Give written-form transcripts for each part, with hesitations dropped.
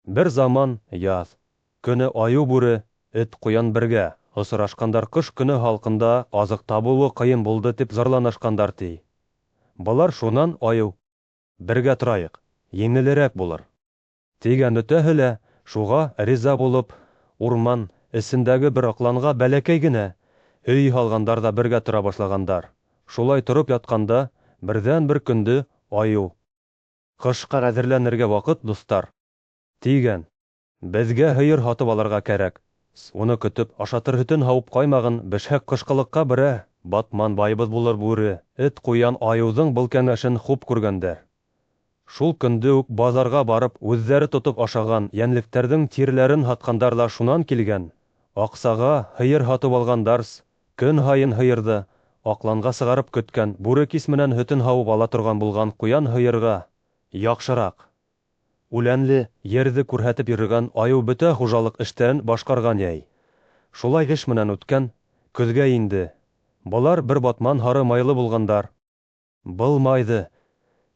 Бер заман яҙ. Көне айыу бүре, эт ҡуян бергә. Осрашҡандар ҡыш көнө һалҡында азыҡ табыуы ҡыйын булды тип зарланышҡандар ти. Былар шунан айыу. Бергә торайыҡ, еңелерәк булыр. Тигән өтәһе лә шуға риза булып, урман эсендәге бер аҡланға бәләкәй генә өй һалғандар ҙа бергә тора башлағандар. Шулай тороп ятҡанда, берҙән-бер көндө айыу. Ҡышҡа әҙерләнергә ваҡыт, дуҫтар. Тигән. Беҙгә һыйыр һатып алырға кәрәк. Уны көтөп, ашатыр һөтөн һауып ҡаймағын, бешһәк ҡышҡылыҡҡа берә. Батман байыбыҙ булыр бүре, эт ҡуян айыуҙың был кәңәшен хуп күргәндәр. Шул көндө үк баҙарға барып, үҙҙәре тотоп ашаған йәнлектәрҙең тиреләрен һатҡандар ҙа шунан килгән. Аҡсаға һыйыр һатып алғандарс, көн һайын һыйырҙы аҡланға сығарып көткән, бүре кис менән һөтөн һауып ала торған булған ҡуян һыйырға яҡшыраҡ. Үләнле ерҙе күрһәтеп йөрөгән айыу бөтә хужалыҡ эштәрен башҡарған йәй. Шулай эш менән үткән, көҙгә инде. Былар бер батман һары майлы булғандар. Был майҙы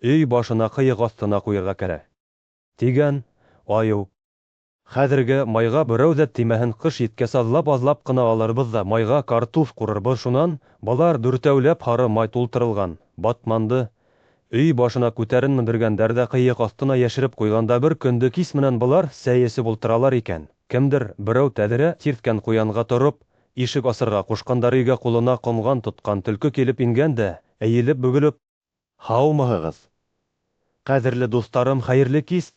өй башына ҡыйыҡ аҫтына ҡуйырға кәрәк. Тигән айыу. Хәҙерге майға берәү ҙә тимәһен, ҡыш еткәс аҙлап ҡына алырбыҙ ҙа майға картуф ҡурырбыҙ. Шунан былар дүртәүләп һары май тултырылған батманды өй башына күтәренмендергәндәр ҙә ҡыйыҡ аҫтына йәшереп ҡуйғанда, бер көндө кис менән былар сәй эсеп ултыралар икән. Кемдер берәү тәҙрә тирткән ҡуянға тороп, ишек асырға ҡушҡандар, өйгә ҡулына ҡомған тотҡан төлкө килеп ингән дә, эйелеп бөгөлөп: «Һаумыһығыҙ, ҡәҙерле дуҫтарым, хәйерле кис!»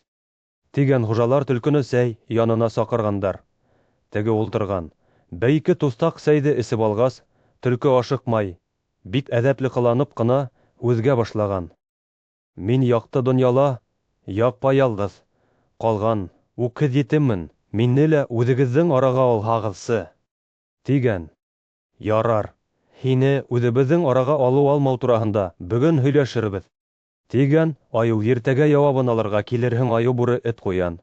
тигән хужалар төлкөнө сәй янына саҡырғандар. Теге ултырған. Бер-ике туҫтаҡ сәйҙе эсеп алғас, төлкө ашыҡмай, бик әҙәпле ҡыланып ҡына һүҙгә башлаған. «Мин яҡты донъяла япа-ялғыҙ ҡалған үкһеҙ етеммен. Мине лә үҙегеҙҙең араға алһағыҙсы!» тигән. «Ярар, һине үҙебеҙҙең араға алыу-алмау тураһында бөгөн һөйләшербеҙ», тигән айыу. Иртәгә яуабын алырға килерһең, айыу бүре, эт ҡуян.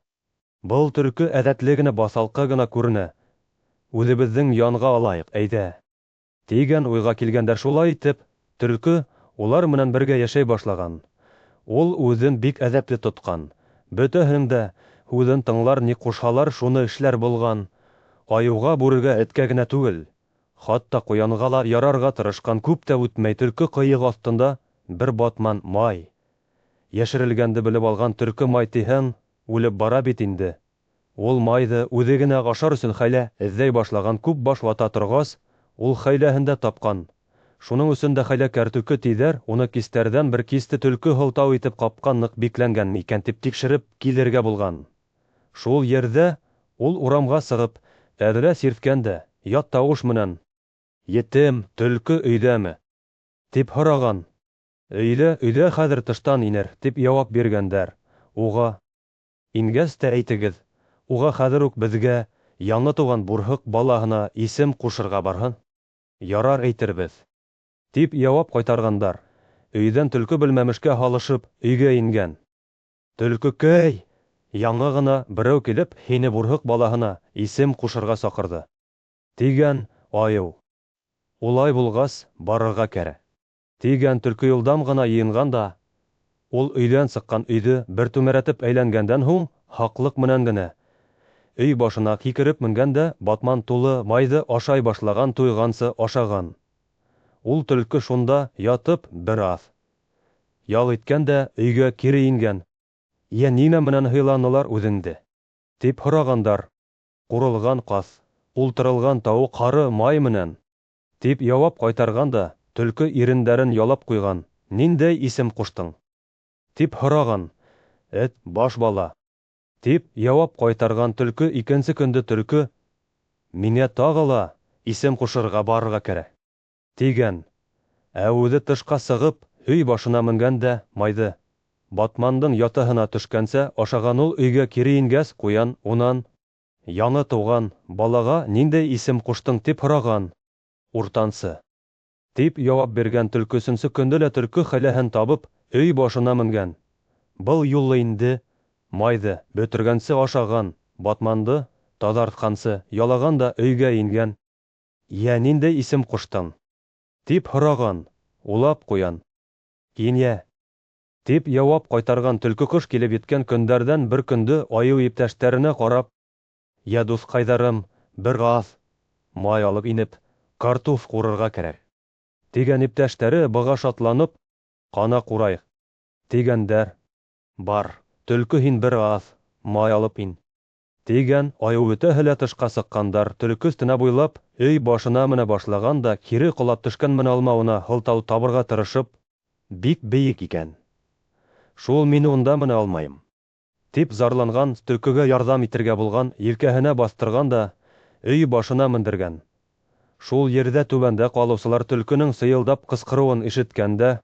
Был төлкө әҙәтле генә, баҫалҡы гына күренә. Үҙебеҙҙең янға алайыҡ, әйҙә. Тигән уйға килгәндәр. Шулай итеп, төлкө улар менән бергә йәшәй башлаған. Ул үҙен бик әҙәпле тотҡан. Бөтәһен дә һүҙен тыңлар, ни ҡушһалар, шуны эшләр булған. Айыуға, бүрегә, эткә генә түгел, хатта ҡуянға ла ярарға тырышҡан. Күп тә үтмәй, төлкө ҡыйыҡ аҫтында бер батман май йәшерелгәнде белеп алған. Төлкө май тиһәң, үлеп бара бит инде. Ул майҙы үҙе генә ғашар өсөн хәйлә эҙләй башлаған. Күп баш вата торғас, ул хәйләһен дә тапҡан. Шуның өсөн дә хәйләкәр төлкө тиҙәр. Уны кистәрҙән бер кисте төлкө һылтау итеп ҡапҡан, ныҡ бикләнгән икән тип тикшереп килергә булған. Шул ерҙә ул урамға сығып, тәҙрә сирткән дә, ят тауыш менән: «Етем, төлкө өйҙәме?» тип һораған. Өйҙә хәҙер тыштан инер», тип яуап биргәндәр. Уға: «Ингәс тә әйтегеҙ, уға хәҙер үк беҙгә, яңы тыуған бурһыҡ балаһына исем ҡушырға барһын». «Ярар, әйтербеҙ», тип яуап ҡайтарғандар. Өйҙән төлкө белмәмешкә һалышып өйгә ингән. «Төлкөкәй, яңы ғына берәү килеп, һине бурһыҡ балаһына исем ҡушырға саҡырҙы», тигән айыу. «Улай булғас, барырға кәрәк», тигән төлкө. Юлдам ғына йыйынған да, ул өйҙән сыҡҡан өйҙө бер түмәрәтеп әйләнгәндән һуң, һаҡлыҡ менән генә өй башына һикереп менгән дә, батман тулы майҙы ашай башлаған, туйғансы ашаған. Ул төлкө шунда ятып бер аҙ ял иткән дә өйгә кире ингән. «Йә, нимә менән һыйланылар үҙеңде?» тип һорағандар. «Ҡурылған ҡаҙ, ултырылған тауыҡ, һары май менән», тип яуап ҡайтарған да, төлкө ирендәрен ялап ҡуйған. «Ниндәй исем ҡуштың?» тип һораған. «Эт баш бала», тип яуап ҡайтарған төлкө. Икенсе көндө төлкө: «Миңә тағы ла исем ҡушырға барырға кәрәк», тигән. Ә үҙе тышҡа сығып, өй башына менгән дә, майҙы батмандың ятаһына төшкәнсә ашаған. Ул өйгә кире ингәс, ҡуян унан: «Яңы тыуған балаға ниндәй исем ҡуштың?» тип һораған. «Уртансы», тип яуап биргән төлкө. Өсөнсө көндө лә төлкө хәйләһен табып өй башына менгән. Был юлы инде майҙы бөтөргәнсе ашаған, батманды таҙартҡансы ялаған да өйгә ингән. «Йә, ниндәй исем ҡуштың?» тип һораған. Улап ҡуян: «Кинйә». Тип яуап кайтарган төлке кош килеп еткән көндәрдән бер көндө аю иптәшләренә карап: «Я дускайдарым, бер аз май алып инеп, картуф курырга кирәк», дигән иптәшләре быга шатланып: «Кана курайык», дигәндәр. «Бар, төлке һин бер аз май алып ин», дигән. Аю бөтәһе лә тышка сыккандар. Төлке өстенә буйлап өй башына менә башлаган да, кире колап төшкән менә алмавына һылтау табырга тырышып: «Бик бейек икән. Шул мине унда менә алмайым», дип зарланган. Төлкегә ярдәм итәргә булган, елкәһенә бастырган да өй башына мендергән. Шул ердә түбәндә калучылар төлкенең сыелдап кычкыруын ишеткәндә: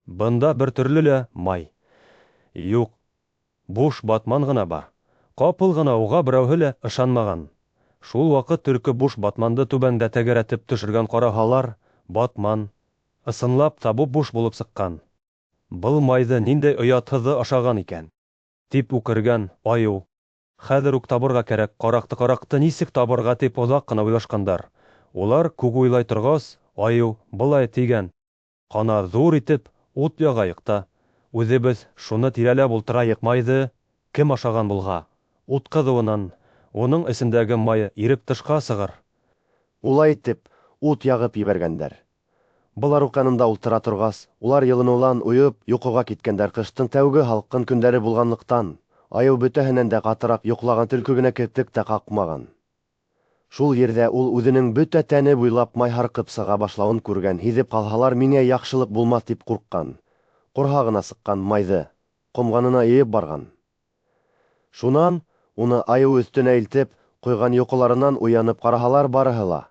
«Бында бер төрле лә май юк, буш батман гына бар». Капыл гына уга берәүһе лә ышанмаган. Шул вакыт төлке буш батманды түбәндә тәгәрәтеп төшергән караһалар, батман ысынлап та буш булып сыккан. «Был майды ниндәй оятһыҙы ашаган икән?» дип үкергән. Аю: «Хәҙер үк табырга кәрәк, караҡты нисек табырга?» дип оҙаҡ ҡына уйлашҡандар. Улар күп уйлай торғас, аю былай тигән: «Ҡана ҙур итеп ут яғайыҡ та, үҙебеҙ шуны тирәләп ултырайыҡ, майды кем ашаған булһа, ут ҡыҙыуынан уның эсендәге майы иреп тышҡа сығыр». Улай итеп, ут яғып ебәргәндәр. Былар уҡ янында ултыра торғас, улар йылыныуҙан уйып, йоҡоға киткәндәр. Ҡыштың тәүге һалҡын көндәре булғанлыҡтан, аяу бөтәһенән дә ҡатыраҡ йоҡлаған төлкө генә кертек тә ҡаҡмаған. Шул ерҙә ул үҙенең бөтә тәне буйлап май һарҡып сыға башлауын күргән. Һиҙеп ҡалһалар, миңә яҡшылык булмаҫ тип ҡурҡҡан. Ҡорһағына сыҡҡан майды ҡомғанына йыйып барған. Шунан уны айыу өҫтөнә илтеп ҡуйған, йоҡоларынан уянып ҡараһалар, барыһы ла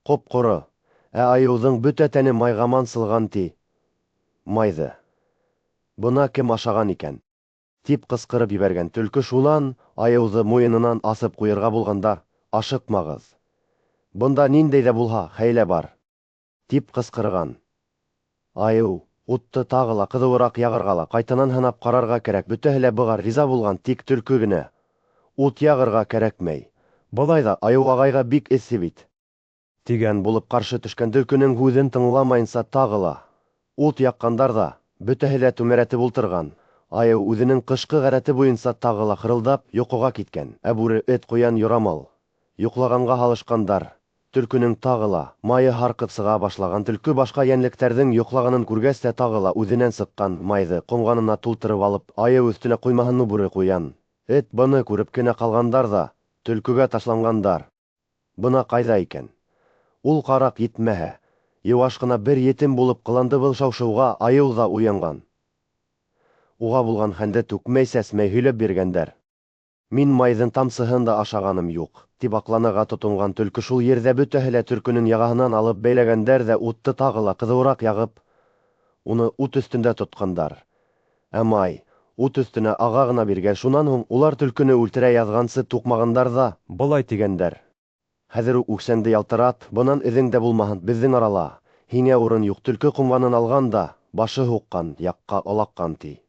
ҡоп-ҡоро, ә айыуҙың бөтә тәне майға мансылған, ти. Майды бына кем ашаған икән? Тип ҡысҡырып ебәргән. Төлкө шунан айыуҙы муйынынан асып ҡуйырға булғанда: «Ашыҡмағыҙ, бында ниндәй ҙә булһа хәйлә бар», тип ҡысҡырған. Айыу утты тағы ла ҡыҙыуыраҡ яғырға ла, ҡайтанан һынап ҡарарға кәрәк. Бөтәһе лә быға риза булған, тик төлкө генә: «Ут яғырға кәрәкмәй. Былай ҙа айыу ағайға бик эҫе бит», тигән булып ҡаршы төшкән. Төлкөнөң һүҙен тыңламайынса тағы ла ут яҡҡандар ҙа бөтәһе лә түмәрәтеп ултырған. Айыу үҙенең ҡышҡы ғәрәте буйынса тағы ла хырылдап йоҡоға киткән. Ә бүре, эт, ҡуян, юрамал йоҡлағанға һалышҡандар. Төлкөнөң тағы ла майы һарҡып сыға башлаған. Төлкө башҡа йәнлектәрҙең йоҡлағанын күргәс тә тағы ла үҙенән сыҡҡан майҙы ҡомғанына тултырып алып, айыу өҫтөнә ҡуймаһынмы бүре, ҡуян, эт быны күреп кенә ҡалғандар ҙа төлкөгә ташланғандар. Бына ҡайҙа икән? Ул ҡараҡ етмәһә, йыуаш ҡына бер етем булып ҡыланды был шау-шыуға. Айыу ҙа уянған. Уға булған хәлде түкмәй-сәсмәй һөйләп биргәндәр. «Мин майҙың тамсыһын да ашағаным юҡ», тип аҡланырға тотонған. Төлкө шул ерҙә бөтәһе лә төлкөнөң яғаһынан алып бәйләгәндәр ҙә утты тағы ла ҡыҙыуыраҡ яғып, уны ут өҫтөндә тотҡандар. Ә май ут өҫтөнә аға ғына биргән. Шунан һуң улар төлкөнө үлтерә яҙғансы туҡмағандар ҙа былай тигәндәр: «Хәҙер үк үксәңде ялтырат, бынан эҙең дә булмаһын беҙҙең арала. Һиңә урын юҡ». Төлкө ҡомғанын алған да башы һуҡҡан яҡҡа олаҡҡан, ти.